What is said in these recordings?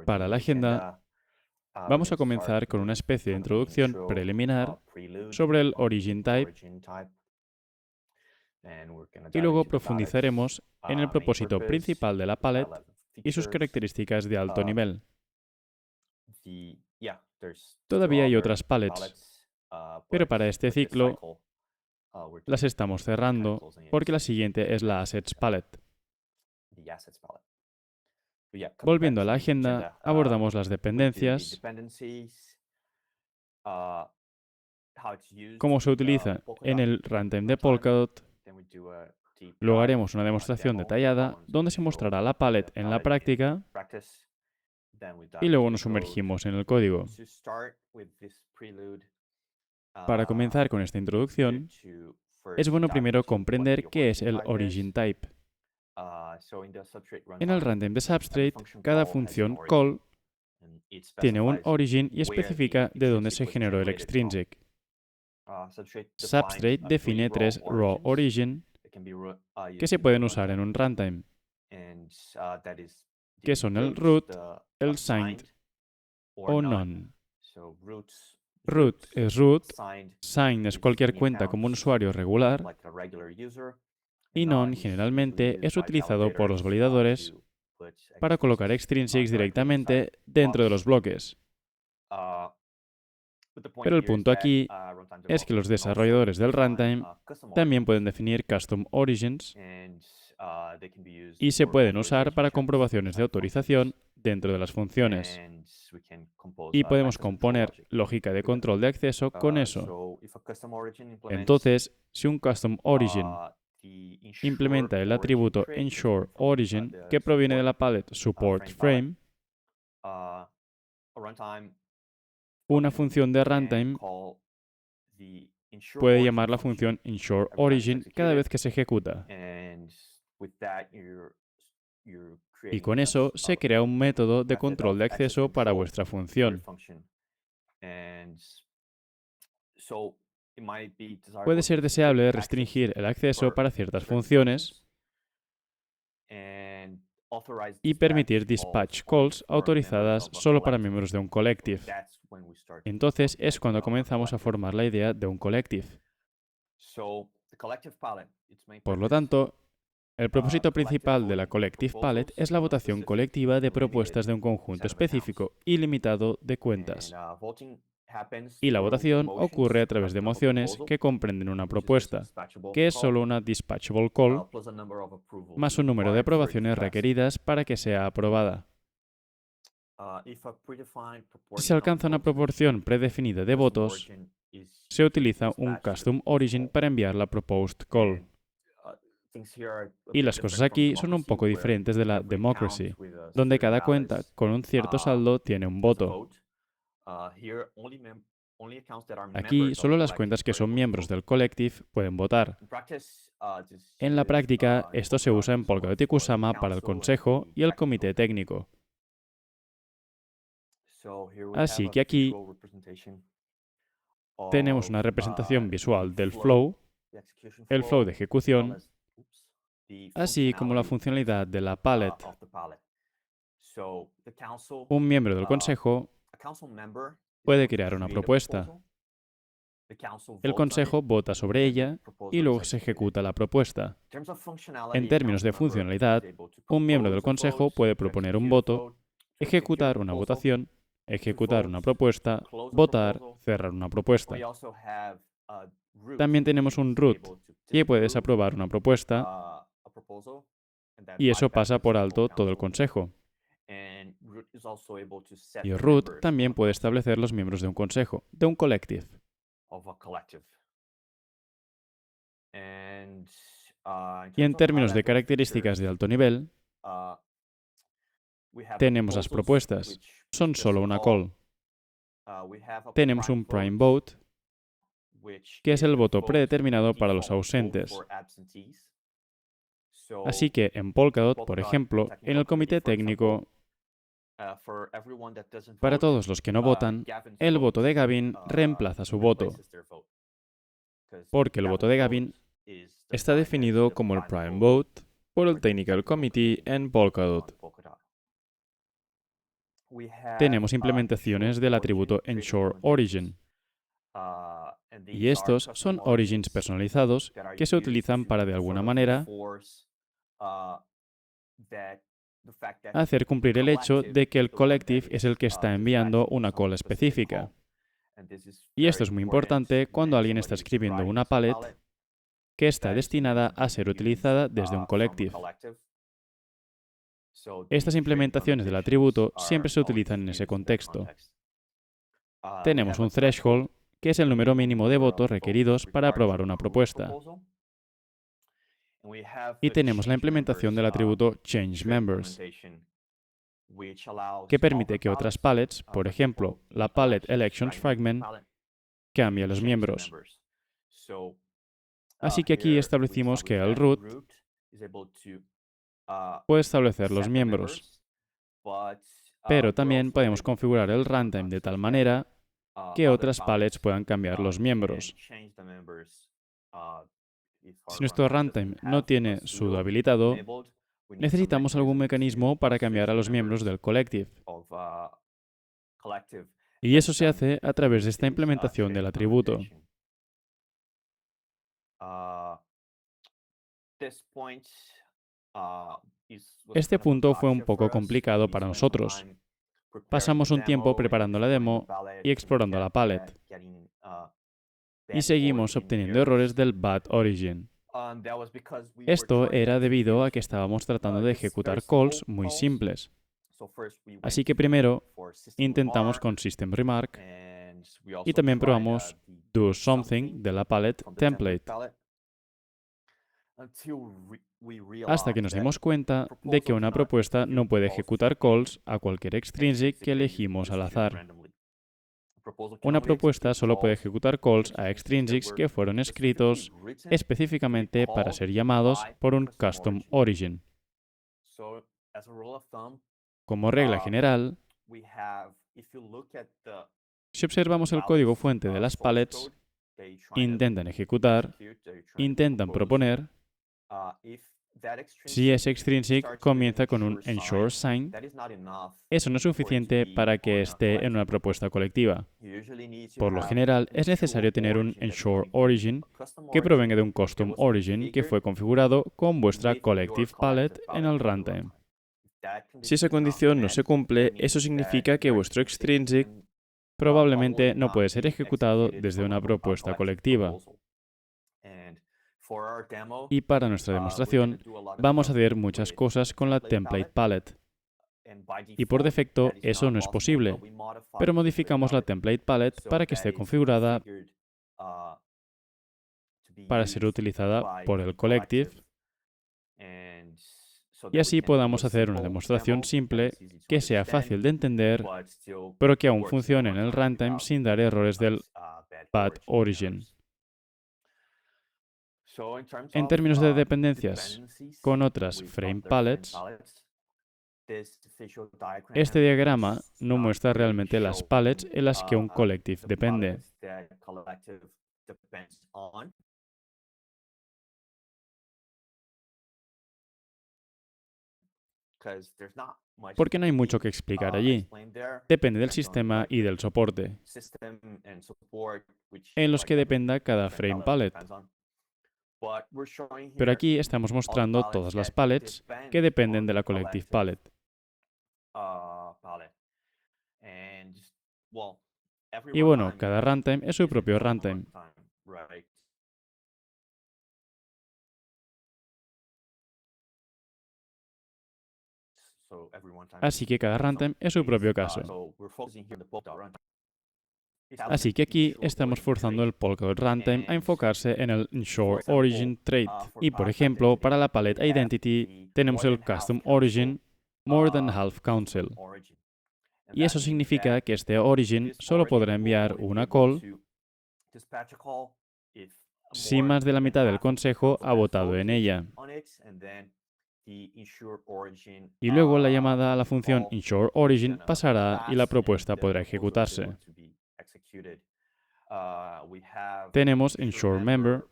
Para la agenda, vamos a comenzar con una especie de introducción preliminar sobre el origin type y luego profundizaremos en el propósito principal de la palette y sus características de alto nivel. Todavía hay otras palettes, pero para este ciclo las estamos cerrando porque la siguiente es la Assets Palette. Volviendo a la agenda, abordamos las dependencias, cómo se utiliza en el runtime de Polkadot. Luego haremos una demostración detallada donde se mostrará la palette en la práctica y luego nos sumergimos en el código. Para comenzar con esta introducción, es bueno primero comprender qué es el origin type. En el runtime de Substrate, cada función call tiene un origin y especifica de dónde se generó el extrinsic. Substrate define tres raw origin que se pueden usar en un runtime, que son el root, el signed o none. Root es root, signed es cualquier cuenta como un usuario regular y none generalmente es utilizado por los validadores para colocar extrinsics directamente dentro de los bloques. Pero el punto aquí es que los desarrolladores del runtime también pueden definir custom origins y se pueden usar para comprobaciones de autorización dentro de las funciones. Y podemos componer lógica de control de acceso con eso. Entonces, si un custom origin implementa el atributo ensureOrigin que proviene de la palette supportFrame, una función de runtime puede llamar la función ensureOrigin cada vez que se ejecuta. Y con eso se crea un método de control de acceso para vuestra función. Puede ser deseable restringir el acceso para ciertas funciones y permitir dispatch calls autorizadas solo para miembros de un collective. Entonces es cuando comenzamos a formar la idea de un collective. Por lo tanto, el propósito principal de la Collective Palette es la votación colectiva de propuestas de un conjunto específico y limitado de cuentas. Y la votación ocurre a través de mociones que comprenden una propuesta, que es solo una dispatchable call, más un número de aprobaciones requeridas para que sea aprobada. Si se alcanza una proporción predefinida de votos, se utiliza un custom origin para enviar la proposed call. Y las cosas aquí son un poco diferentes de la democracy, donde cada cuenta con un cierto saldo tiene un voto. Aquí solo las cuentas que son miembros del collective pueden votar. En la práctica, esto se usa en Polkadot y Kusama para el consejo y el comité técnico. Así que aquí tenemos una representación visual del flow, el flow de ejecución, así como la funcionalidad de la palette. Un miembro del consejo puede crear una propuesta. El consejo vota sobre ella y luego se ejecuta la propuesta. En términos de funcionalidad, un miembro del consejo puede proponer un voto, ejecutar una votación, ejecutar una propuesta, votar, cerrar una propuesta. También tenemos un root, que puede desaprobar una propuesta y eso pasa por alto todo el consejo. Y el root también puede establecer los miembros de un consejo, de un collective. Y en términos de características de alto nivel, tenemos las propuestas. Son solo una call. Tenemos un prime vote, que es el voto predeterminado para los ausentes. Así que en Polkadot, por ejemplo, en el comité técnico, para todos los que no votan, el voto de Gavin reemplaza su voto, porque el voto de Gavin está definido como el prime vote por el Technical Committee en Polkadot. tenemos implementaciones del atributo EnsureOrigin. Y estos son origins personalizados que se utilizan para, de alguna manera, hacer cumplir el hecho de que el collective es el que está enviando una call específica. Y esto es muy importante cuando alguien está escribiendo una palette que está destinada a ser utilizada desde un collective. Estas implementaciones del atributo siempre se utilizan en ese contexto. Tenemos un threshold, que es el número mínimo de votos requeridos para aprobar una propuesta. Y tenemos la implementación del atributo ChangeMembers, que permite que otras palettes, por ejemplo, la palette ElectionsFragment, cambie los miembros. Así que aquí establecimos que el root puede establecer los miembros, pero también podemos configurar el runtime de tal manera que otras palettes puedan cambiar los miembros. Si nuestro runtime no tiene sudo habilitado, necesitamos algún mecanismo para cambiar a los miembros del collective. Y eso se hace a través de esta implementación del atributo. Este punto fue un poco complicado para nosotros. Pasamos un tiempo preparando la demo y explorando la palette. Y seguimos obteniendo errores del bad origin. Esto era debido a que estábamos tratando de ejecutar calls muy simples. Así que primero intentamos con System Remark y también probamos Do Something de la palette Template, hasta que nos dimos cuenta de que una propuesta no puede ejecutar calls a cualquier extrinsic que elegimos al azar. Una propuesta solo puede ejecutar calls a extrinsics que fueron escritos específicamente para ser llamados por un custom origin. Como regla general, si observamos el código fuente de las palettes, intentan ejecutar, intentan proponer. Si ese extrinsic comienza con un ensure sign, eso no es suficiente para que esté en una propuesta colectiva. Por lo general, es necesario tener un ensure origin que provenga de un custom origin que fue configurado con vuestra collective palette en el runtime. Si esa condición no se cumple, eso significa que vuestro extrinsic probablemente no puede ser ejecutado desde una propuesta colectiva. Y para nuestra demostración, vamos a hacer muchas cosas con la template palette. Y por defecto, eso no es posible, pero modificamos la template palette para que esté configurada para ser utilizada por el collective, y así podamos hacer una demostración simple que sea fácil de entender, pero que aún funcione en el runtime sin dar errores del bad origin. En términos de dependencias con otras frame palettes, este diagrama no muestra realmente las palettes en las que un collective depende. Porque no hay mucho que explicar allí. Depende del sistema y del soporte, en los que dependa cada frame palette. Pero aquí estamos mostrando todas las palettes que dependen de la collective palette. Y bueno, cada runtime es su propio runtime. Así que cada runtime es su propio caso. Así que aquí estamos forzando el Polkadot Runtime a enfocarse en el Ensure Origin trait. Y por ejemplo, para la palette Identity tenemos el Custom Origin More Than Half Council. Y eso significa que este origin solo podrá enviar una call si más de la mitad del consejo ha votado en ella. Y luego la llamada a la función EnsureOrigin pasará y la propuesta podrá ejecutarse. Tenemos EnsureMember,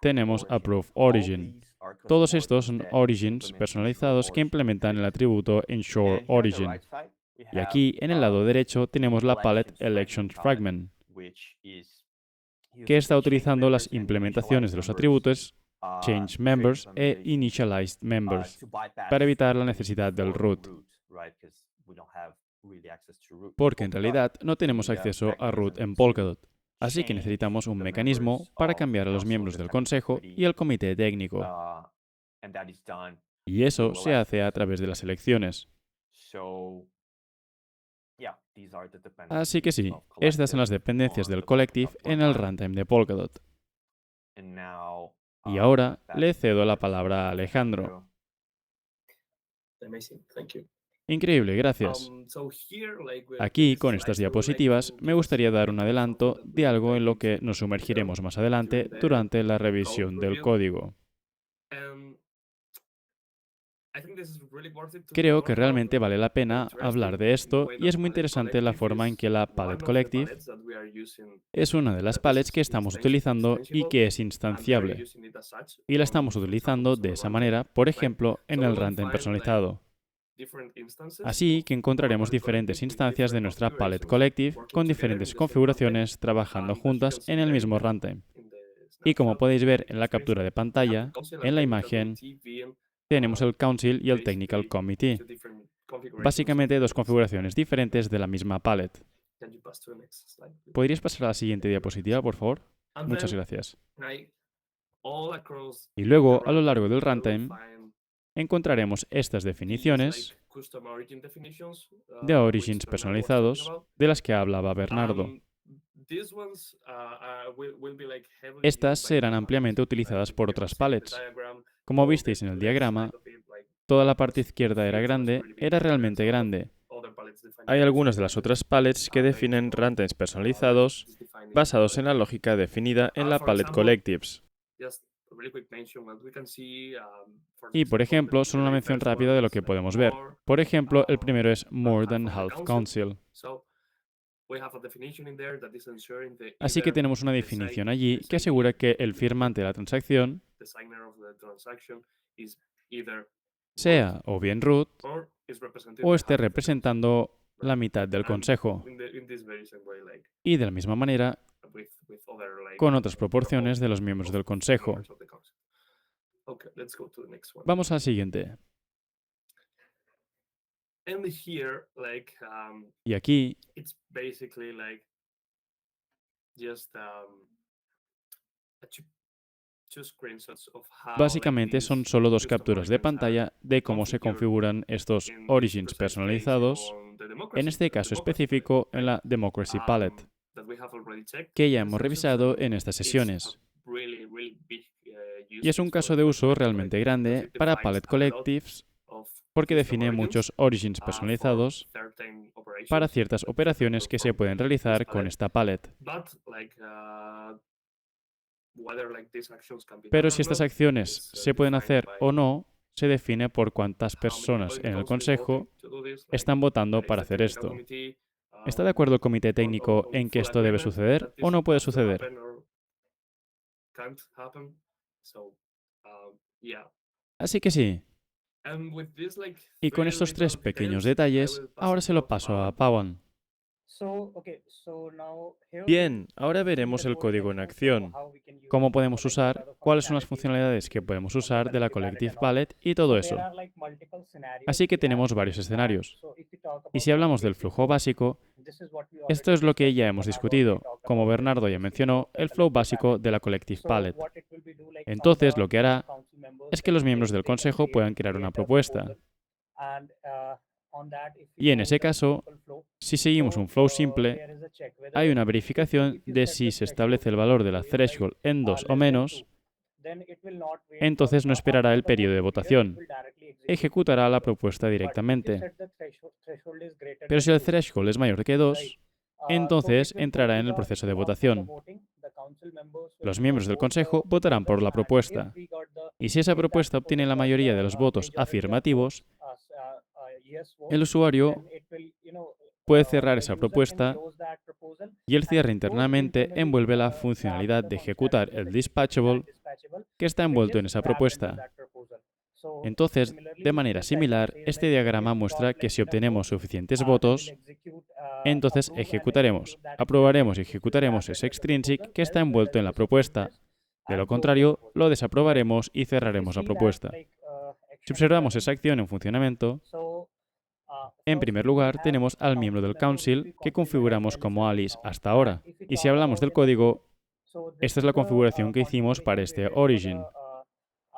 tenemos ApproveOrigin. Todos estos son origins personalizados que implementan el atributo EnsureOrigin. Y aquí, en el lado derecho, tenemos la palette Elections Fragment, que está utilizando las implementaciones de los atributos Change Members e Initialized Members para evitar la necesidad del root, porque en realidad no tenemos acceso a root en Polkadot. Así que necesitamos un mecanismo para cambiar a los miembros del consejo y el comité técnico. Y eso se hace a través de las elecciones. Así que sí, estas son las dependencias del collective en el runtime de Polkadot. Y ahora le cedo la palabra a Alejandro. Increíble, gracias. Aquí, con estas diapositivas, me gustaría dar un adelanto de algo en lo que nos sumergiremos más adelante durante la revisión del código. Creo que realmente vale la pena hablar de esto y es muy interesante la forma en que la Palette Collective es una de las palettes que estamos utilizando y que es instanciable. Y la estamos utilizando de esa manera, por ejemplo, en el runtime personalizado. Así que encontraremos diferentes instancias de nuestra Palette Collective con diferentes configuraciones trabajando juntas en el mismo runtime. Y como podéis ver en la captura de pantalla, en la imagen tenemos el Council y el Technical Committee. Básicamente dos configuraciones diferentes de la misma palette. ¿Podrías pasar a la siguiente diapositiva, por favor? Muchas gracias. Y luego, a lo largo del runtime, encontraremos estas definiciones de origins personalizados de las que hablaba Bernardo. Estas serán ampliamente utilizadas por otras palettes. Como visteis en el diagrama, toda la parte izquierda era realmente grande. Hay algunas de las otras palettes que definen runtimes personalizados basados en la lógica definida en la palette Collectives. Y, por ejemplo, solo una mención rápida de lo que podemos ver. Por ejemplo, el primero es More Than Half Council. Así que tenemos una definición allí que asegura que el firmante de la transacción sea o bien root o esté representando la mitad del consejo. Y de la misma manera, con otras proporciones de los miembros del consejo. Vamos al siguiente. Y aquí básicamente son solo dos capturas de pantalla de cómo se configuran estos origins personalizados, en este caso específico en la Democracy Palette, que ya hemos revisado en estas sesiones. Y es un caso de uso realmente grande para Palette Collectives porque define muchos origins personalizados para ciertas operaciones que se pueden realizar con esta palette. Pero si estas acciones se pueden hacer o no, se define por cuántas personas en el consejo están votando para hacer esto. ¿Está de acuerdo el comité técnico en que esto debe suceder o no puede suceder? Así que sí. Y con estos tres pequeños detalles, ahora se lo paso a Pawan. Bien, ahora veremos el código en acción. Cómo podemos usar, cuáles son las funcionalidades que podemos usar de la Collective Palette y todo eso. Así que tenemos varios escenarios. Y si hablamos del flujo básico, esto es lo que ya hemos discutido. Como Bernardo ya mencionó, el flow básico de la Collective Palette. Entonces, lo que hará es que los miembros del consejo puedan crear una propuesta. Y en ese caso, si seguimos un flow simple, hay una verificación de si se establece el valor de la threshold en 2 o menos, entonces no esperará el periodo de votación. Ejecutará la propuesta directamente. Pero si el threshold es mayor que 2, entonces entrará en el proceso de votación. Los miembros del consejo votarán por la propuesta. Y si esa propuesta obtiene la mayoría de los votos afirmativos, el usuario puede cerrar esa propuesta y el cierre internamente envuelve la funcionalidad de ejecutar el dispatchable que está envuelto en esa propuesta. Entonces, de manera similar, este diagrama muestra que si obtenemos suficientes votos, entonces aprobaremos y ejecutaremos ese extrinsic que está envuelto en la propuesta. De lo contrario, lo desaprobaremos y cerraremos la propuesta. Si observamos esa acción en funcionamiento, en primer lugar tenemos al miembro del Council que configuramos como Alice hasta ahora. Y si hablamos del código, esta es la configuración que hicimos para este origin.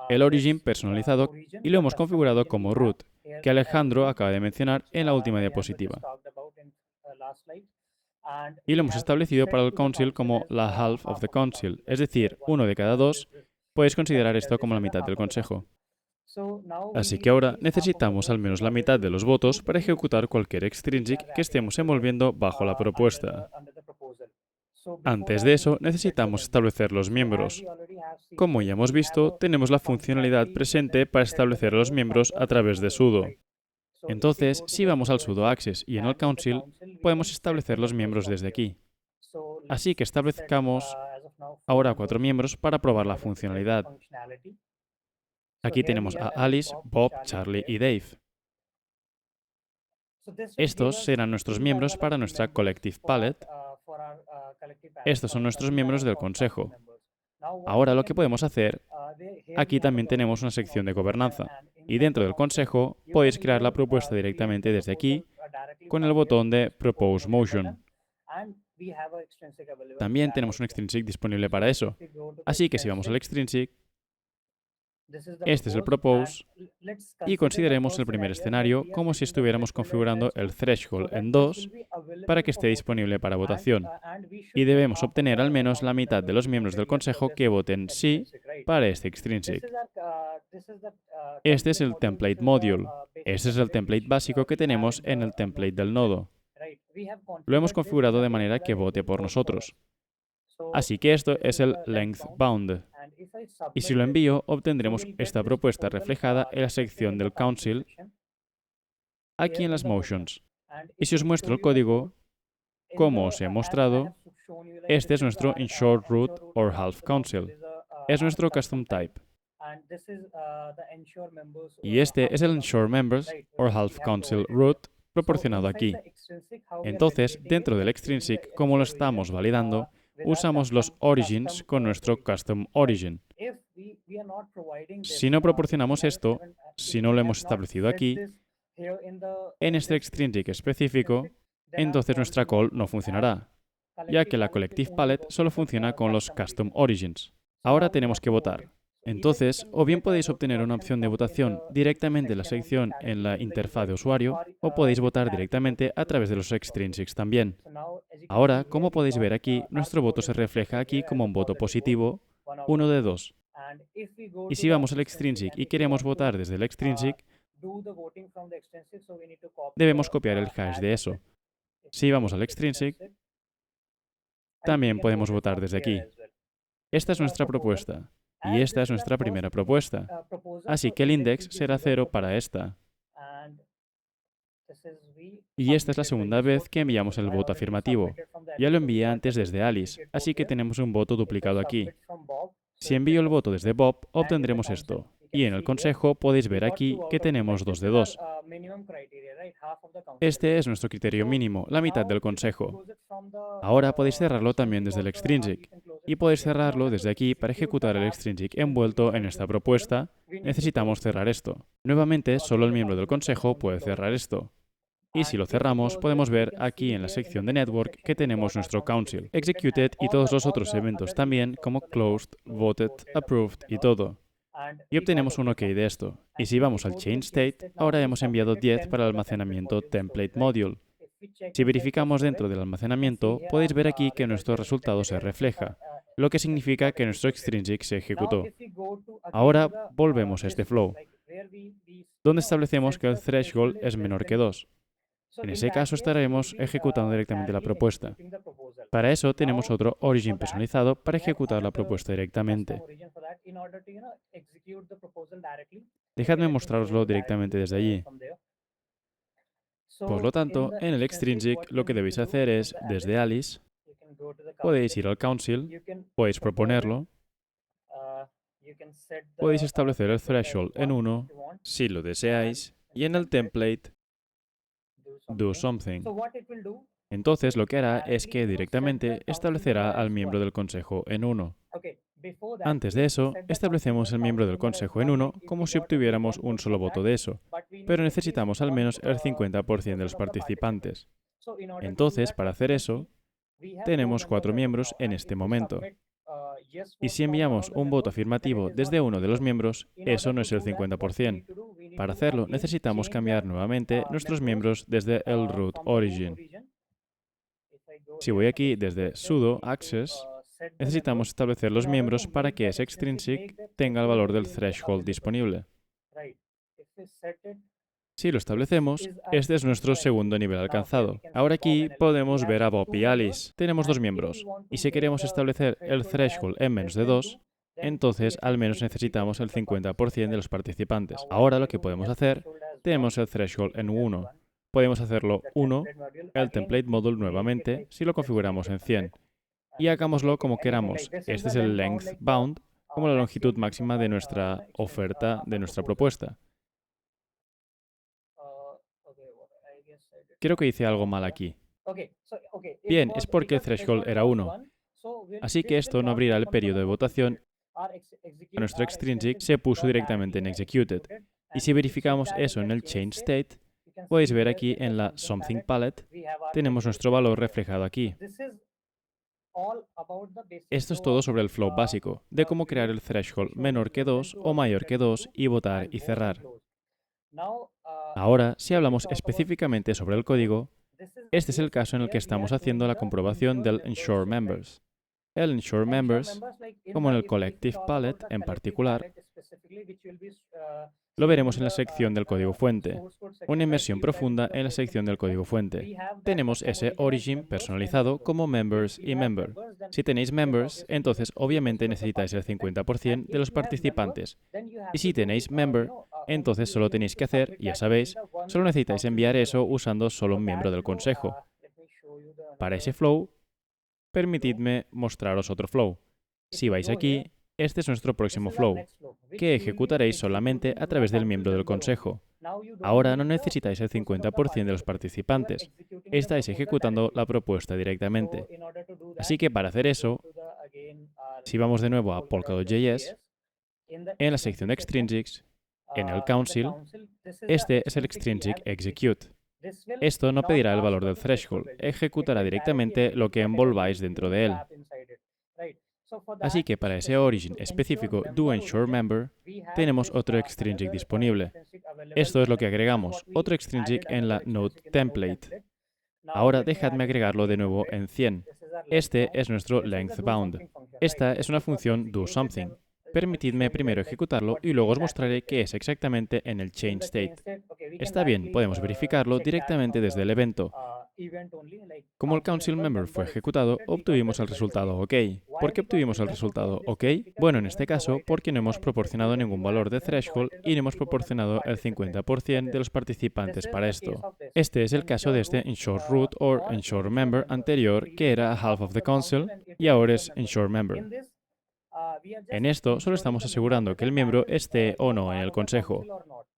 El origin personalizado y lo hemos configurado como root, que Alejandro acaba de mencionar en la última diapositiva. Y lo hemos establecido para el council como la half of the council, es decir, uno de cada dos. Podéis considerar esto como la mitad del consejo. Así que ahora necesitamos al menos la mitad de los votos para ejecutar cualquier extrinsic que estemos envolviendo bajo la propuesta. Antes de eso, necesitamos establecer los miembros. Como ya hemos visto, tenemos la funcionalidad presente para establecer los miembros a través de sudo. Entonces, si vamos al sudo access y en el council, podemos establecer los miembros desde aquí. Así que establezcamos ahora 4 miembros para probar la funcionalidad. Aquí tenemos a Alice, Bob, Charlie y Dave. Estos serán nuestros miembros para nuestra Collective Palette. Estos son nuestros miembros del consejo. Ahora lo que podemos hacer, aquí también tenemos una sección de gobernanza. Y dentro del consejo podéis crear la propuesta directamente desde aquí con el botón de Propose Motion. También tenemos un extrinsic disponible para eso. Así que si vamos al extrinsic, este es el propose, y consideremos el primer escenario como si estuviéramos configurando el threshold en 2 para que esté disponible para votación. Y debemos obtener al menos la mitad de los miembros del consejo que voten sí para este extrinsic. Este es el template module. Este es el template básico que tenemos en el template del nodo. Lo hemos configurado de manera que vote por nosotros. Así que esto es el length bound. Y si lo envío, obtendremos esta propuesta reflejada en la sección del council, aquí en las motions. Y si os muestro el código, como os he mostrado, este es nuestro ensure root or half council. Es nuestro custom type. Y este es el ensure members or half council root proporcionado aquí. Entonces, dentro del extrinsic, como lo estamos validando, usamos los origins con nuestro custom origin. Si no proporcionamos esto, si no lo hemos establecido aquí, en este extrinsic específico, entonces nuestra call no funcionará, ya que la Collective Palette solo funciona con los custom origins. Ahora tenemos que votar. Entonces, o bien podéis obtener una opción de votación directamente en la sección en la interfaz de usuario, o podéis votar directamente a través de los extrinsics también. Ahora, como podéis ver aquí, nuestro voto se refleja aquí como un voto positivo, 1 de 2. Y si vamos al extrinsic y queremos votar desde el extrinsic, debemos copiar el hash de eso. Si vamos al extrinsic, también podemos votar desde aquí. Esta es nuestra propuesta. Y esta es nuestra primera propuesta. Así que el index será 0 para esta. Y esta es la segunda vez que enviamos el voto afirmativo. Ya lo envié antes desde Alice, así que tenemos un voto duplicado aquí. Si envío el voto desde Bob, obtendremos esto. Y en el consejo podéis ver aquí que tenemos 2 de 2. Este es nuestro criterio mínimo, la mitad del consejo. Ahora podéis cerrarlo también desde el extrinsic. Y podéis cerrarlo desde aquí para ejecutar el extrinsic envuelto en esta propuesta. Necesitamos cerrar esto. Nuevamente, solo el miembro del consejo puede cerrar esto. Y si lo cerramos, podemos ver aquí en la sección de Network que tenemos nuestro Council, Executed y todos los otros eventos también, como Closed, Voted, Approved y todo. Y obtenemos un OK de esto. Y si vamos al Change State, ahora hemos enviado 10 para el almacenamiento Template Module. Si verificamos dentro del almacenamiento, podéis ver aquí que nuestro resultado se refleja, lo que significa que nuestro extrinsic se ejecutó. Ahora volvemos a este flow, donde establecemos que el threshold es menor que 2. En ese caso estaremos ejecutando directamente la propuesta. Para eso tenemos otro origin personalizado para ejecutar la propuesta directamente. Dejadme mostraroslo directamente desde allí. Por lo tanto, en el extrinsic lo que debéis hacer es, desde Alice, podéis ir al council, podéis proponerlo, Podéis establecer el threshold en 1 si lo deseáis y en el template do something. Entonces lo que hará es que directamente establecerá al miembro del consejo en 1. Antes de eso, establecemos el miembro del consejo en 1 como si obtuviéramos un solo voto de eso, pero necesitamos al menos el 50% de los participantes. Entonces, para hacer eso, tenemos 4 miembros en este momento. Y si enviamos un voto afirmativo desde uno de los miembros, eso no es el 50%. Para hacerlo, necesitamos cambiar nuevamente nuestros miembros desde el root origin. Si voy aquí desde sudo access, necesitamos establecer los miembros para que ese extrinsic tenga el valor del threshold disponible. Si lo establecemos, este es nuestro segundo nivel alcanzado. Ahora aquí podemos ver a Bob y Alice. Tenemos 2 miembros. Y si queremos establecer el threshold en menos de 2, entonces al menos necesitamos el 50% de los participantes. Ahora lo que podemos hacer, tenemos el threshold en 1. Podemos hacerlo 1, el template module nuevamente, si lo configuramos en 100. Y hagámoslo como queramos. Este es el length bound, como la longitud máxima de nuestra oferta, de nuestra propuesta. Creo que hice algo mal aquí. Bien, es porque el threshold era 1. Así que esto no abrirá el periodo de votación. Nuestro extrinsic se puso directamente en executed. Y si verificamos eso en el change state, podéis ver aquí en la something palette, tenemos nuestro valor reflejado aquí. Esto es todo sobre el flow básico, de cómo crear el threshold menor que 2 o mayor que 2 y votar y cerrar. Ahora, si hablamos específicamente sobre el código, este es el caso en el que estamos haciendo la comprobación del ensure members. El ensure members, como en el collective palette en particular, lo veremos en la sección del código fuente. Una inmersión profunda en la sección del código fuente. Tenemos ese origin personalizado como members y member. Si tenéis members, entonces obviamente necesitáis el 50% de los participantes. Y si tenéis member, entonces solo tenéis que hacer, ya sabéis, solo necesitáis enviar eso usando solo un miembro del consejo. Para ese flow, permitidme mostraros otro flow. Si vais aquí, este es nuestro próximo flow, que ejecutaréis solamente a través del miembro del consejo. Ahora no necesitáis el 50% de los participantes, estáis ejecutando la propuesta directamente. Así que para hacer eso, si vamos de nuevo a Polkadot.js, en la sección de extrinsics, en el council, este es el extrinsic execute. Esto no pedirá el valor del threshold, ejecutará directamente lo que envolváis dentro de él. Así que para ese origin específico doEnsureMember, tenemos otro extrinsic disponible. Esto es lo que agregamos, otro extrinsic en la node template. Ahora dejadme agregarlo de nuevo en 100. Este es nuestro length bound. Esta es una función doSomething. Permitidme primero ejecutarlo y luego os mostraré qué es exactamente en el change state. Está bien, podemos verificarlo directamente desde el evento. Como el council member fue ejecutado, obtuvimos el resultado OK. ¿Por qué obtuvimos el resultado OK? Bueno, en este caso, porque no hemos proporcionado ningún valor de threshold y no hemos proporcionado el 50% de los participantes para esto. Este es el caso de este ensure root o ensure member anterior, que era half of the council, y ahora es ensure member. En esto solo estamos asegurando que el miembro esté o no en el consejo.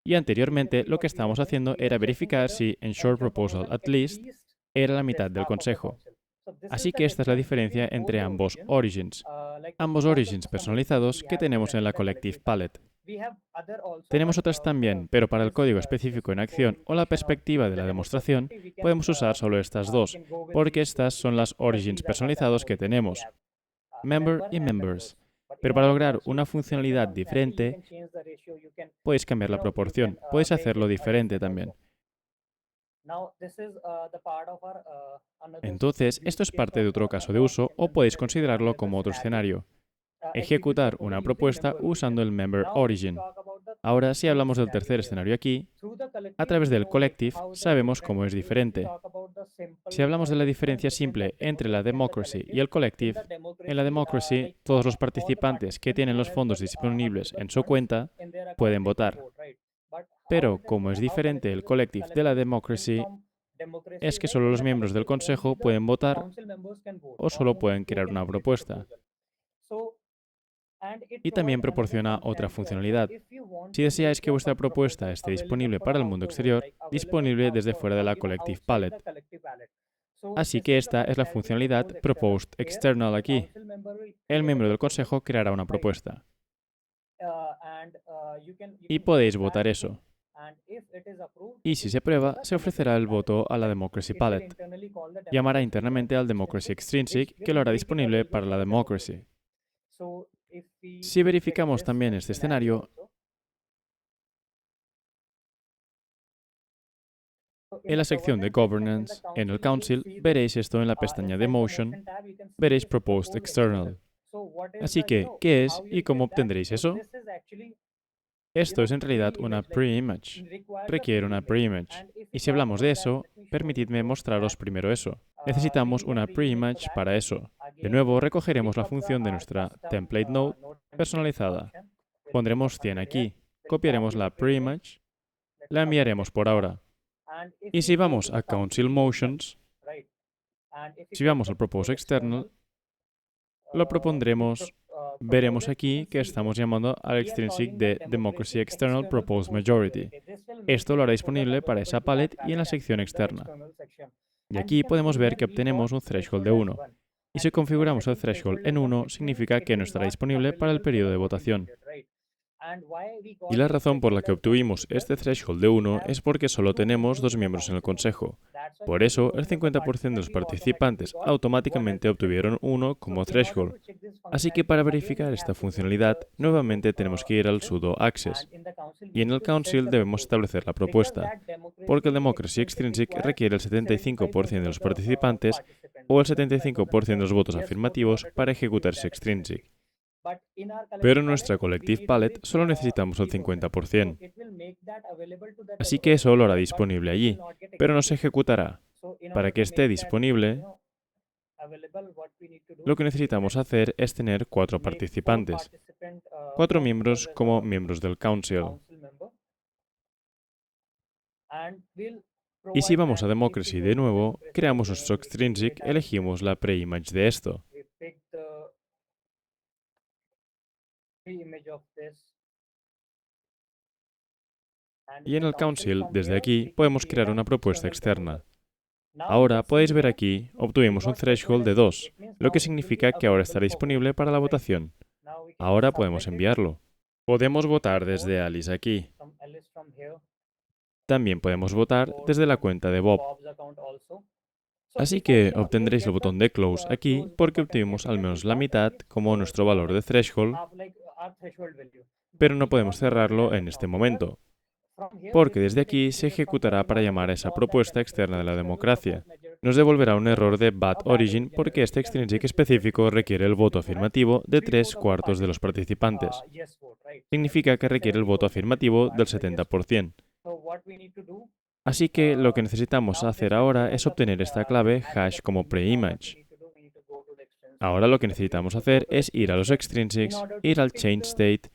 Y anteriormente lo que estábamos haciendo era verificar si ensure proposal at least era la mitad del consejo. Así que esta es la diferencia entre ambos origins. Ambos origins personalizados que tenemos en la collective palette. Tenemos otras también, pero para el código específico en acción o la perspectiva de la demostración, podemos usar solo estas dos, porque estas son las origins personalizados que tenemos, member y members. Pero para lograr una funcionalidad diferente, podéis cambiar la proporción, podéis hacerlo diferente también. Entonces, esto es parte de otro caso de uso o podéis considerarlo como otro escenario. Ejecutar una propuesta usando el member origin. Ahora, si hablamos del tercer escenario aquí, a través del collective sabemos cómo es diferente. Si hablamos de la diferencia simple entre la democracy y el collective, en la democracy todos los participantes que tienen los fondos disponibles en su cuenta pueden votar. Pero como es diferente el collective de la democracy, es que solo los miembros del consejo pueden votar o solo pueden crear una propuesta. Y también proporciona otra funcionalidad. Si deseáis que vuestra propuesta esté disponible para el mundo exterior, disponible desde fuera de la Collective Palette. Así que esta es la funcionalidad Proposed External aquí. El miembro del consejo creará una propuesta. Y podéis votar eso. Y si se aprueba, se ofrecerá el voto a la Democracy Palette. Llamará internamente al Democracy Extrinsic, que lo hará disponible para la Democracy. Si verificamos también este escenario, en la sección de Governance, en el Council, veréis esto en la pestaña de Motion, veréis Proposed External. Así que, ¿qué es y cómo obtendréis eso? Esto es en realidad una pre-image. Requiere una pre-image. Y si hablamos de eso, permitidme mostraros primero eso. Necesitamos una pre-image para eso. De nuevo, recogeremos la función de nuestra template node personalizada. Pondremos 100 aquí. Copiaremos la pre-image. La enviaremos por ahora. Y si vamos a Council Motions, si vamos al Propose External, lo propondremos. Veremos aquí que estamos llamando al extrinsic de Democracy External Proposed Majority. Esto lo hará disponible para esa palette y en la sección externa. Y aquí podemos ver que obtenemos un threshold de 1. Y si configuramos el threshold en 1, significa que no estará disponible para el periodo de votación. Y la razón por la que obtuvimos este threshold de 1 es porque solo tenemos 2 miembros en el consejo. Por eso, el 50% de los participantes automáticamente obtuvieron 1 como threshold. Así que para verificar esta funcionalidad, nuevamente tenemos que ir al sudo access. Y en el council debemos establecer la propuesta, porque el democracy extrinsic requiere el 75% de los participantes o el 75% de los votos afirmativos para ejecutarse extrinsic. Pero en nuestra Collective Palette solo necesitamos el 50%. Así que eso lo hará disponible allí, pero no se ejecutará. Para que esté disponible, lo que necesitamos hacer es tener 4 participantes, 4 miembros como miembros del Council. Y si vamos a Democracy de nuevo, creamos nuestro extrinsic, elegimos la pre-image de esto. Y en el Council, desde aquí, podemos crear una propuesta externa. Ahora, podéis ver aquí, obtuvimos un threshold de 2, lo que significa que ahora estará disponible para la votación. Ahora podemos enviarlo. Podemos votar desde Alice aquí. También podemos votar desde la cuenta de Bob. Así que obtendréis el botón de Close aquí porque obtuvimos al menos la mitad como nuestro valor de threshold, pero no podemos cerrarlo en este momento, porque desde aquí se ejecutará para llamar a esa propuesta externa de la democracia. Nos devolverá un error de bad origin porque este extrinsic específico requiere el voto afirmativo de 3/4 de los participantes. Significa que requiere el voto afirmativo del 70%. Así que lo que necesitamos hacer ahora es obtener esta clave hash como pre-image. Ahora lo que necesitamos hacer es ir a los extrinsics, ir al change state,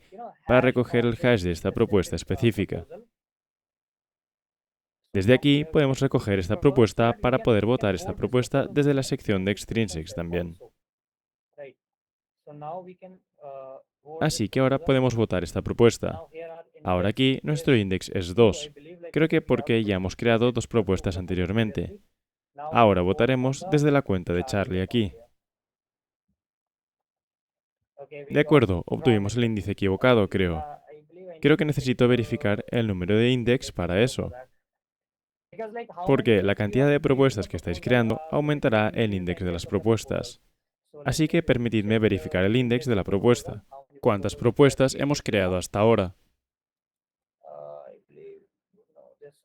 para recoger el hash de esta propuesta específica. Desde aquí podemos recoger esta propuesta para poder votar esta propuesta desde la sección de extrinsics también. Así que ahora podemos votar esta propuesta. Ahora aquí nuestro index es 2. Creo que porque ya hemos creado 2 propuestas anteriormente. Ahora votaremos desde la cuenta de Charlie aquí. De acuerdo, obtuvimos el índice equivocado, creo. Creo que necesito verificar el número de index para eso. Porque la cantidad de propuestas que estáis creando aumentará el índice de las propuestas. Así que permitidme verificar el índice de la propuesta. ¿Cuántas propuestas hemos creado hasta ahora?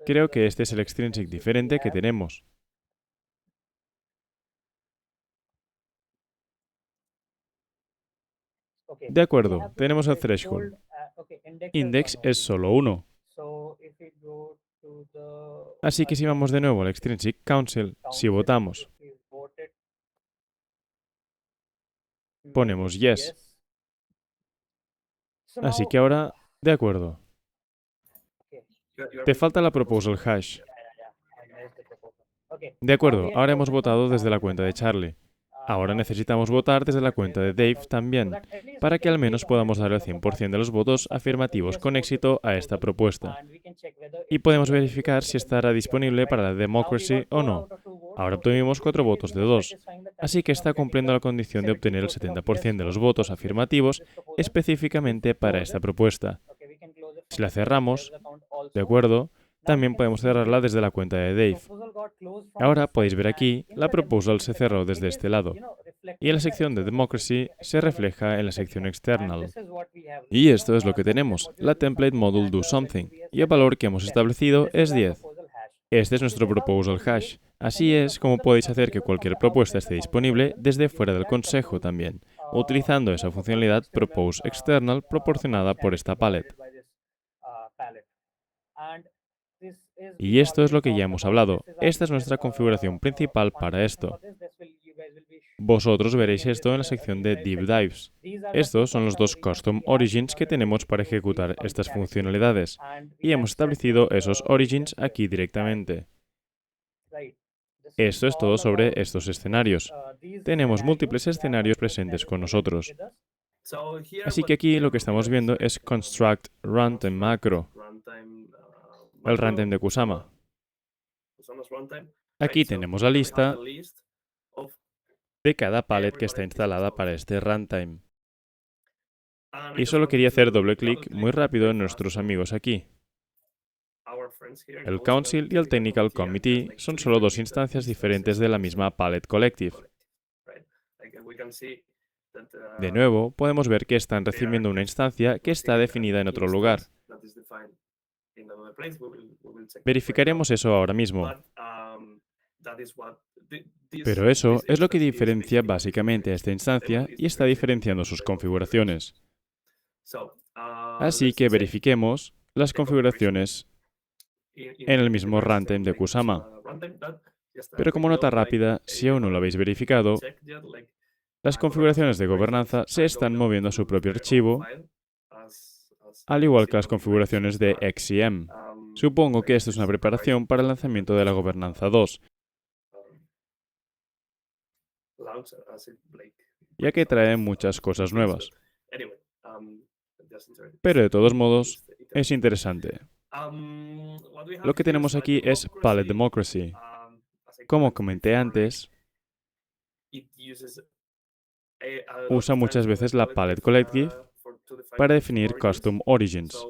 Creo que este es el extrinsic diferente que tenemos. De acuerdo, tenemos el threshold. Index es solo 1. Así que si vamos de nuevo al extrinsic council, si votamos, ponemos yes. Así que ahora, de acuerdo. Te falta la proposal hash. De acuerdo, ahora hemos votado desde la cuenta de Charlie. Ahora necesitamos votar desde la cuenta de Dave también, para que al menos podamos dar el 100% de los votos afirmativos con éxito a esta propuesta. Y podemos verificar si estará disponible para la Democracy o no. Ahora obtuvimos 4 votos de 2, así que está cumpliendo la condición de obtener el 70% de los votos afirmativos específicamente para esta propuesta. Si la cerramos, de acuerdo, también podemos cerrarla desde la cuenta de Dave. Ahora podéis ver aquí, la proposal se cerró desde este lado, y en la sección de Democracy se refleja en la sección External. Y esto es lo que tenemos, la template module doSomething, y el valor que hemos establecido es 10. Este es nuestro proposal hash. Así es como podéis hacer que cualquier propuesta esté disponible desde fuera del consejo también, utilizando esa funcionalidad propose external proporcionada por esta palette. Y esto es lo que ya hemos hablado. Esta es nuestra configuración principal para esto. Vosotros veréis esto en la sección de Deep Dives. Estos son los dos Custom Origins que tenemos para ejecutar estas funcionalidades. Y hemos establecido esos Origins aquí directamente. Esto es todo sobre estos escenarios. Tenemos múltiples escenarios presentes con nosotros. Así que aquí lo que estamos viendo es Construct Runtime Macro, el runtime de Kusama. Aquí tenemos la lista de cada palette que está instalada para este runtime. Y solo quería hacer doble clic muy rápido en nuestros amigos aquí. El Council y el Technical Committee son solo dos instancias diferentes de la misma Palette Collective. De nuevo, podemos ver que están recibiendo una instancia que está definida en otro lugar. Verificaremos eso ahora mismo. Pero eso es lo que diferencia básicamente a esta instancia y está diferenciando sus configuraciones. Así que verifiquemos las configuraciones en el mismo runtime de Kusama. Pero como nota rápida, si aún no lo habéis verificado, las configuraciones de gobernanza se están moviendo a su propio archivo, al igual que las configuraciones de XCM. Supongo que esto es una preparación para el lanzamiento de la gobernanza 2, ya que trae muchas cosas nuevas. Pero de todos modos, es interesante. Lo que tenemos aquí es Palette Democracy. Como comenté antes, usa muchas veces la Palette Collective para definir Custom Origins.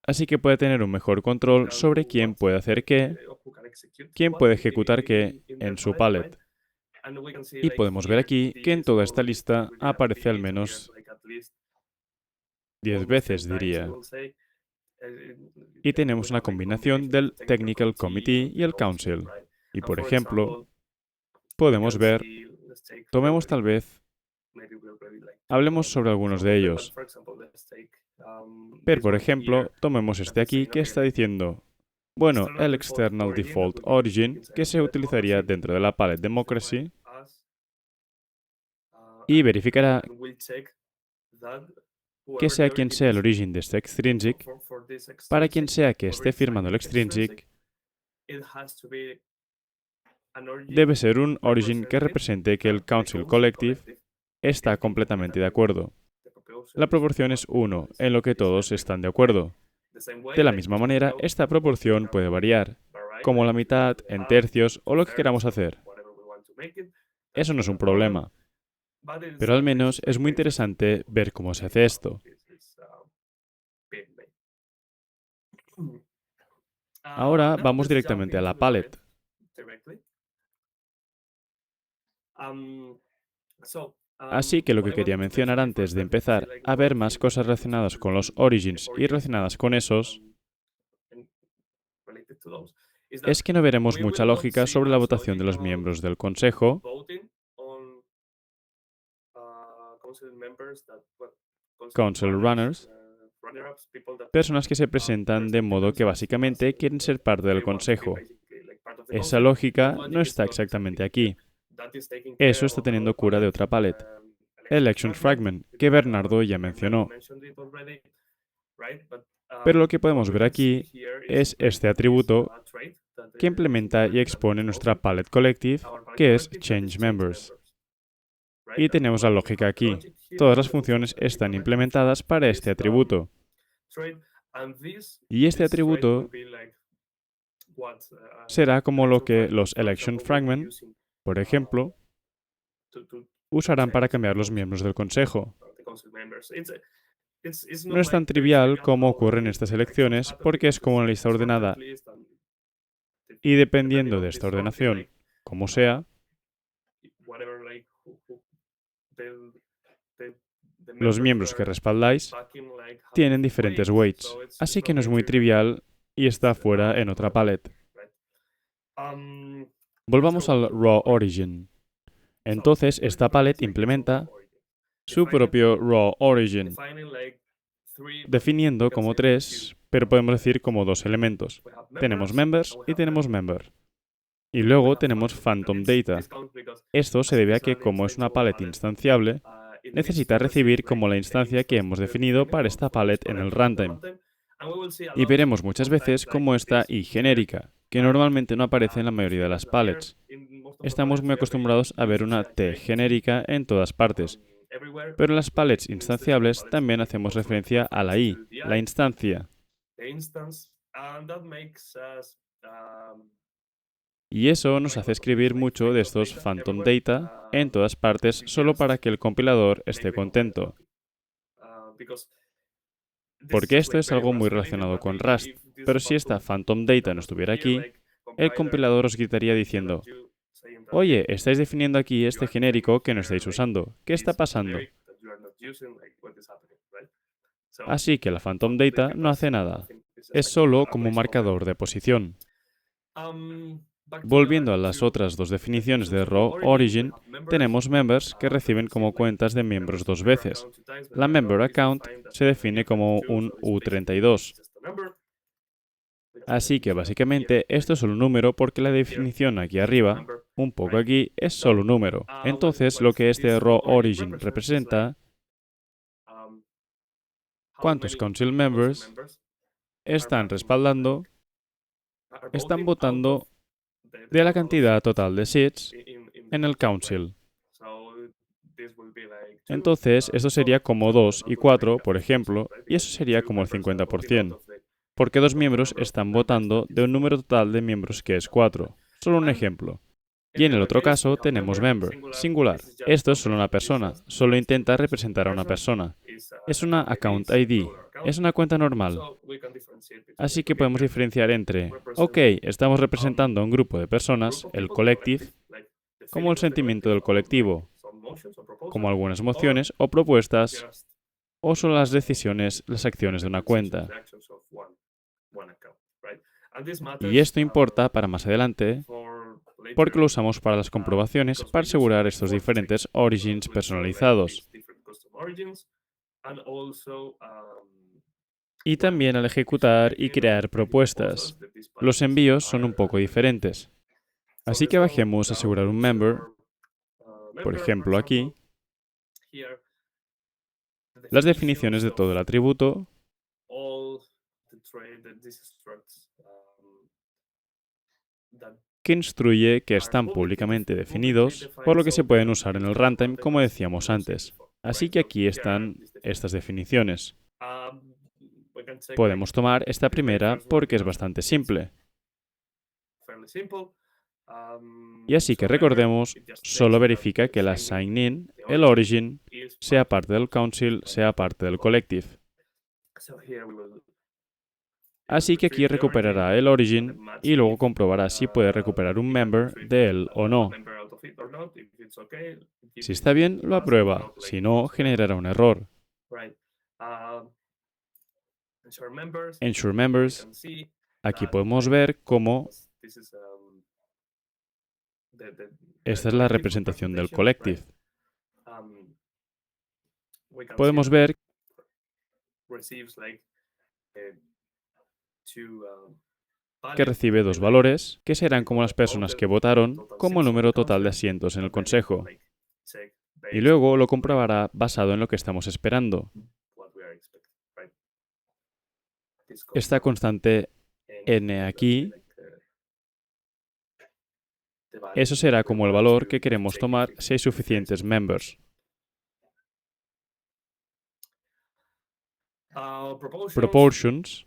Así que puede tener un mejor control sobre quién puede hacer qué, quién puede ejecutar qué en su palette. Y podemos ver aquí que en toda esta lista aparece al menos 10 veces, diría. Y tenemos una combinación del Technical Committee y el Council. Y por ejemplo, podemos ver, tomemos tal vez, hablemos sobre algunos de ellos. Pero por ejemplo, tomemos este aquí que está diciendo, bueno, el External Default Origin, que se utilizaría dentro de la Palette Democracy, y verificará que sea quien sea el origen de este extrinsic, para quien sea que esté firmando el extrinsic, debe ser un origin que represente que el Council Collective está completamente de acuerdo. La proporción es 1, en lo que todos están de acuerdo. De la misma manera, esta proporción puede variar, como la mitad, en tercios o lo que queramos hacer. Eso no es un problema. Pero al menos es muy interesante ver cómo se hace esto. Ahora vamos directamente a la palette. Así que lo que quería mencionar antes de empezar a ver más cosas relacionadas con los origins y relacionadas con esos, es que no veremos mucha lógica sobre la votación de los miembros del Consejo, Council Runners, personas que se presentan de modo que básicamente quieren ser parte del Consejo. Esa lógica no está exactamente aquí. Eso está teniendo cura de otra palette, Elections Fragment, que Bernardo ya mencionó. Pero lo que podemos ver aquí es este atributo que implementa y expone nuestra palette collective, que es changeMembers. Y tenemos la lógica aquí. Todas las funciones están implementadas para este atributo. Y este atributo será como lo que los election fragment, por ejemplo, usarán para cambiar los miembros del consejo. No es tan trivial como ocurre en estas elecciones porque es como una lista ordenada y dependiendo de esta ordenación, como sea, los miembros que respaldáis tienen diferentes weights, así que no es muy trivial y está fuera en otra palette. Volvamos al raw origin. Entonces, esta palette implementa su propio raw origin, definiendo como tres, pero podemos decir como dos elementos. Tenemos members y tenemos member. Y luego tenemos phantom data. Esto se debe a que, como es una palette instanciable, necesita recibir como la instancia que hemos definido para esta palette en el runtime. Y veremos muchas veces como esta i genérica, que normalmente no aparece en la mayoría de las palettes. Estamos muy acostumbrados a ver una t genérica en todas partes, pero en las palettes instanciables también hacemos referencia a la i, la instancia. Y eso nos hace escribir mucho de estos phantom data en todas partes solo para que el compilador esté contento. Porque esto es algo muy relacionado con Rust, pero si esta phantom data no estuviera aquí, el compilador os gritaría diciendo: oye, estáis definiendo aquí este genérico que no estáis usando. ¿Qué está pasando? Así que la phantom data no hace nada. Es solo como un marcador de posición. Volviendo a las otras dos definiciones de raw origin, tenemos members que reciben como cuentas de miembros dos veces. La member account se define como un U32. Así que básicamente esto es solo un número porque la definición aquí arriba, un poco aquí, es solo un número. Entonces lo que este raw origin representa, cuántos council members están respaldando, están votando de la cantidad total de seats en el council. Entonces, esto sería como 2 y 4, por ejemplo, y eso sería como el 50%, porque dos miembros están votando de un número total de miembros que es 4. Solo un ejemplo. Y en el otro caso tenemos member, singular. Esto es solo una persona, solo intenta representar a una persona. Es una account ID, es una cuenta normal. Así que podemos diferenciar entre, ok, estamos representando a un grupo de personas, el collective, como el sentimiento del colectivo, como algunas emociones o propuestas, o son las decisiones, las acciones de una cuenta. Y esto importa para más adelante, porque lo usamos para las comprobaciones para asegurar estos diferentes origins personalizados. Y también al ejecutar y crear propuestas. Los envíos son un poco diferentes. Así que bajemos a asegurar un member, por ejemplo aquí, las definiciones de todo el atributo, que instruye que están públicamente definidos, por lo que se pueden usar en el runtime como decíamos antes. Así que aquí están estas definiciones. Podemos tomar esta primera porque es bastante simple. Y así que recordemos, solo verifica que la sign-in, el origin, sea parte del council, sea parte del collective. Así que aquí recuperará el origin y luego comprobará si puede recuperar un member de él o no. Si está bien, lo aprueba. Si no, generará un error. Ensure members. Aquí podemos ver cómo esta es la representación del collective. Podemos ver que recibe dos valores, que serán como las personas que votaron, como el número total de asientos en el consejo. Y luego lo comprobará basado en lo que estamos esperando. esta constante n aquí, eso será como el valor que queremos tomar si hay suficientes members. Proportions,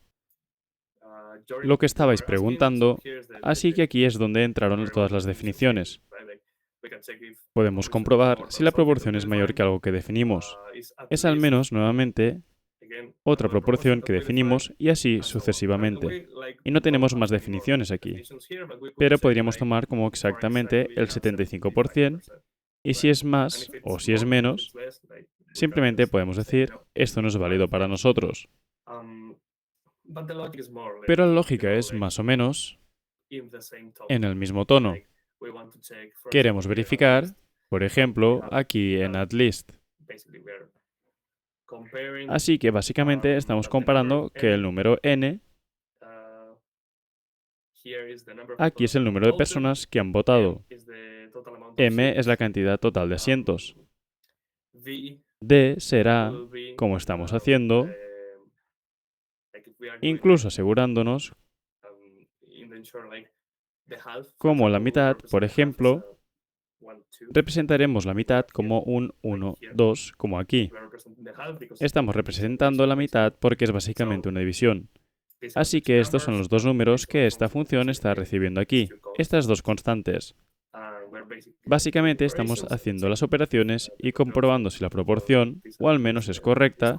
lo que estabais preguntando, así que aquí es donde entraron todas las definiciones. Podemos comprobar si la proporción es mayor que algo que definimos. Es al menos, nuevamente, otra proporción que definimos y así sucesivamente. Y no tenemos más definiciones aquí, pero podríamos tomar como exactamente el 75%, y si es más o si es menos, simplemente podemos decir, esto no es válido para nosotros. Pero la lógica es más o menos en el mismo tono. Queremos verificar, por ejemplo, aquí en AtList. Así que básicamente estamos comparando que el número n, aquí es el número de personas que han votado. M es la cantidad total de asientos. D será, como estamos haciendo, incluso asegurándonos, como la mitad, por ejemplo, representaremos la mitad como un 1, 2, como aquí. Estamos representando la mitad porque es básicamente una división. Así que estos son los dos números que esta función está recibiendo aquí, estas dos constantes. Básicamente estamos haciendo las operaciones y comprobando si la proporción, o al menos es correcta,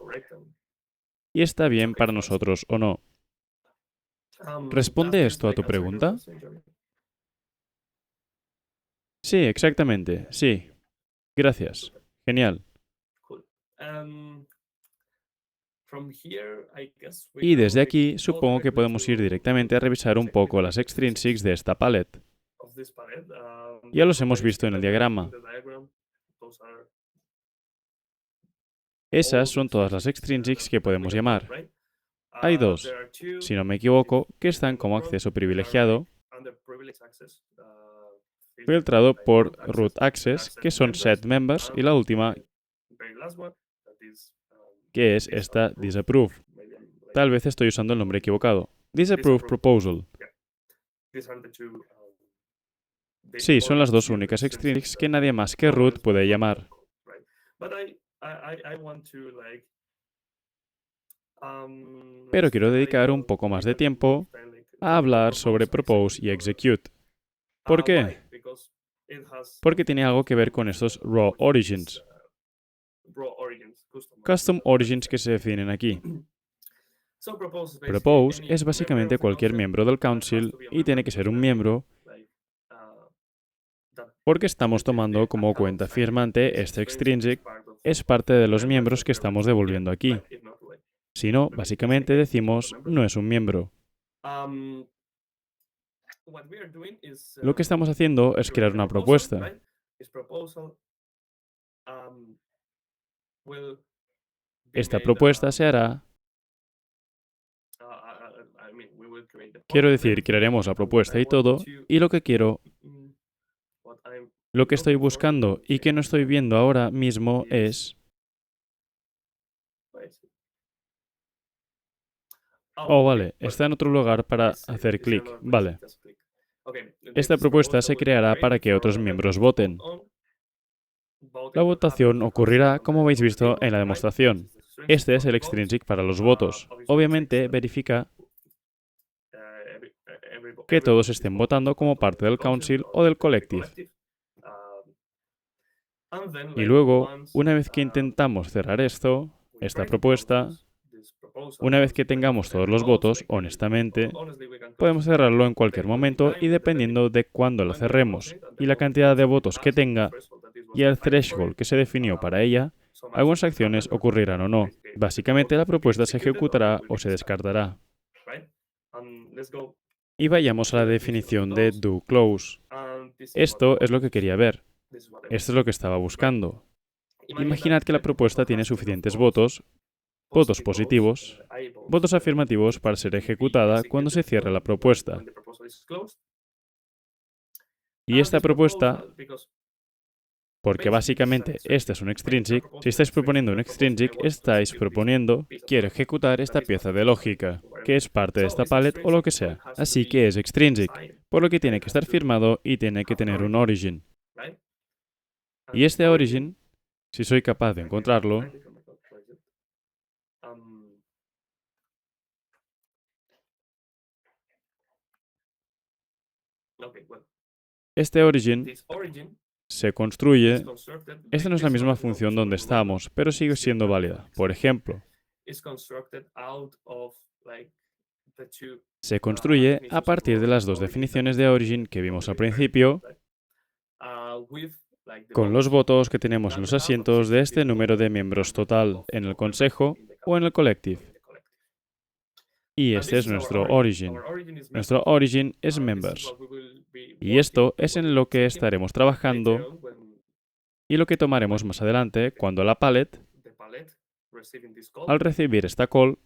y está bien para nosotros o no. ¿Responde esto a tu pregunta? Sí, exactamente, sí. Gracias. Genial. Y desde aquí, supongo que podemos ir directamente a revisar un poco las extrinsics de esta palette. Ya los hemos visto en el diagrama. Esas son todas las extrinsics que podemos llamar. Hay dos, si no me equivoco, que están como acceso privilegiado, filtrado por root access, que son set members, y la última, que es esta disapprove. Tal vez estoy usando el nombre equivocado. Disapprove proposal. Sí, son las dos únicas extrinsics que nadie más que root puede llamar. Pero quiero dedicar un poco más de tiempo a hablar sobre propose y execute. ¿Por qué? Porque tiene algo que ver con estos raw origins. Custom origins que se definen aquí. Propose es básicamente cualquier miembro del council y tiene que ser un miembro porque estamos tomando como cuenta firmante este extrinsic, es parte de los miembros que estamos devolviendo aquí. Si no, básicamente decimos no es un miembro. Lo que estamos haciendo es crear una propuesta. Esta propuesta se hará. Quiero decir, crearemos la propuesta y todo, y lo que estoy buscando y que no estoy viendo ahora mismo es... Oh, vale, está en otro lugar para hacer clic. Vale. Esta propuesta se creará para que otros miembros voten. La votación ocurrirá como habéis visto en la demostración. Este es el extrinsic para los votos. Obviamente verifica que todos estén votando como parte del council o del collective. Y luego, una vez que intentamos cerrar esta propuesta, una vez que tengamos todos los votos, honestamente, podemos cerrarlo en cualquier momento y dependiendo de cuándo lo cerremos y la cantidad de votos que tenga y el threshold que se definió para ella, algunas acciones ocurrirán o no. Básicamente la propuesta se ejecutará o se descartará. Y vayamos a la definición de doClose. Esto es lo que quería ver. Esto es lo que estaba buscando. Imaginad que la propuesta tiene suficientes votos positivos, votos afirmativos para ser ejecutada cuando se cierre la propuesta. Y esta propuesta, porque básicamente este es un extrinsic, si estáis proponiendo un extrinsic, estáis proponiendo, quiero ejecutar esta pieza de lógica. que es parte de esta palette o lo que sea. Así que es extrinsic, por lo que tiene que estar firmado y tiene que tener un origin. Y este origin, si soy capaz de encontrarlo, este origin se construye. Esta no es la misma función donde estamos, pero sigue siendo válida. Por ejemplo, se construye a partir de las dos definiciones de origin que vimos al principio, con los votos que tenemos en los asientos de este número de miembros total en el consejo o en el collective. Y este es nuestro origin. Nuestro origin es members. Y esto es en lo que estaremos trabajando y lo que tomaremos más adelante cuando la palette, al recibir esta call,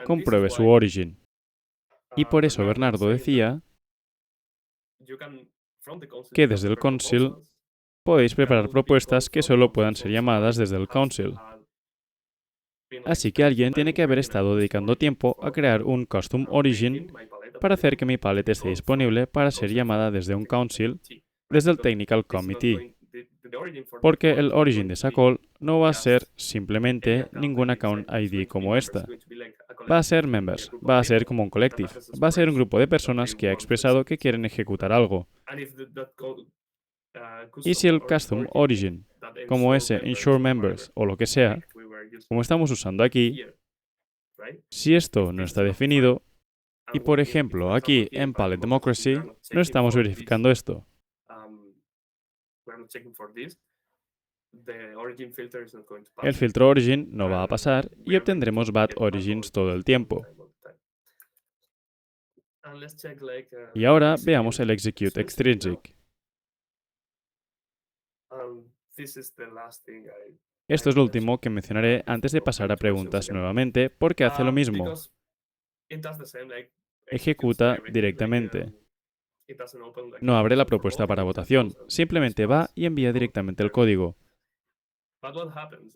compruebe su origin. Y por eso Bernardo decía que desde el Council podéis preparar propuestas que solo puedan ser llamadas desde el Council. Así que alguien tiene que haber estado dedicando tiempo a crear un custom origin para hacer que mi palette esté disponible para ser llamada desde un Council, desde el Technical Committee. Porque el origin de esa call no va a ser simplemente ningún account ID como esta. Va a ser members, va a ser como un collective, va a ser un grupo de personas que ha expresado que quieren ejecutar algo. Y si el custom origin, como ese ensure members o lo que sea, como estamos usando aquí, si esto no está definido, y por ejemplo aquí en Palette Democracy no estamos verificando esto, el filtro origin no va a pasar y obtendremos bad origins todo el tiempo. Y ahora veamos el execute extrinsic. Esto es lo último que mencionaré antes de pasar a preguntas nuevamente, porque hace lo mismo. Ejecuta directamente. No abre la propuesta para votación, simplemente va y envía directamente el código.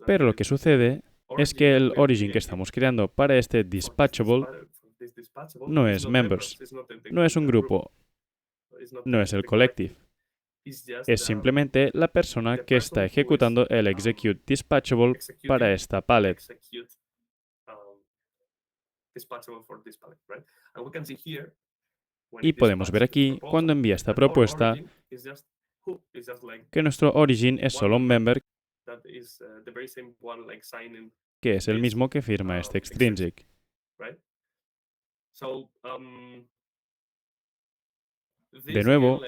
Pero lo que sucede es que el origin que estamos creando para este dispatchable no es members, no es un grupo, no es el collective. Es simplemente la persona que está ejecutando el execute dispatchable para esta palette. Y podemos ver aquí, cuando envía esta propuesta, que nuestro origin es solo un member, que es el mismo que firma este extrinsic. De nuevo,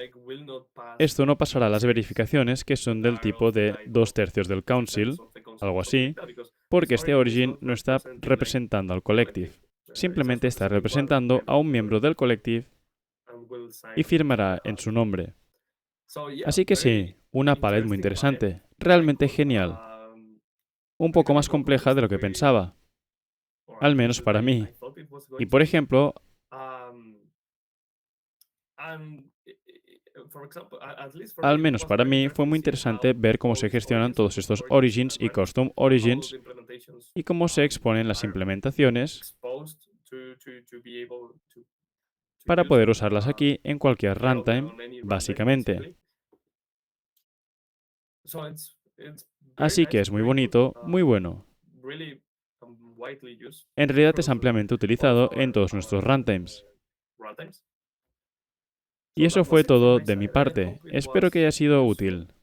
esto no pasará las verificaciones que son del tipo de 2/3 del council, algo así, porque este origin no está representando al collective. Simplemente está representando a un miembro del collective y firmará en su nombre. Así que sí, una palette muy interesante, realmente genial. Un poco más compleja de lo que pensaba, al menos para mí. Y por ejemplo, al menos para mí fue muy interesante ver cómo se gestionan todos estos origins y custom origins y cómo se exponen las implementaciones para poder usarlas aquí en cualquier runtime, básicamente. Así que es muy bonito, muy bueno. En realidad es ampliamente utilizado en todos nuestros runtimes. Y eso fue todo de mi parte. Espero que haya sido útil.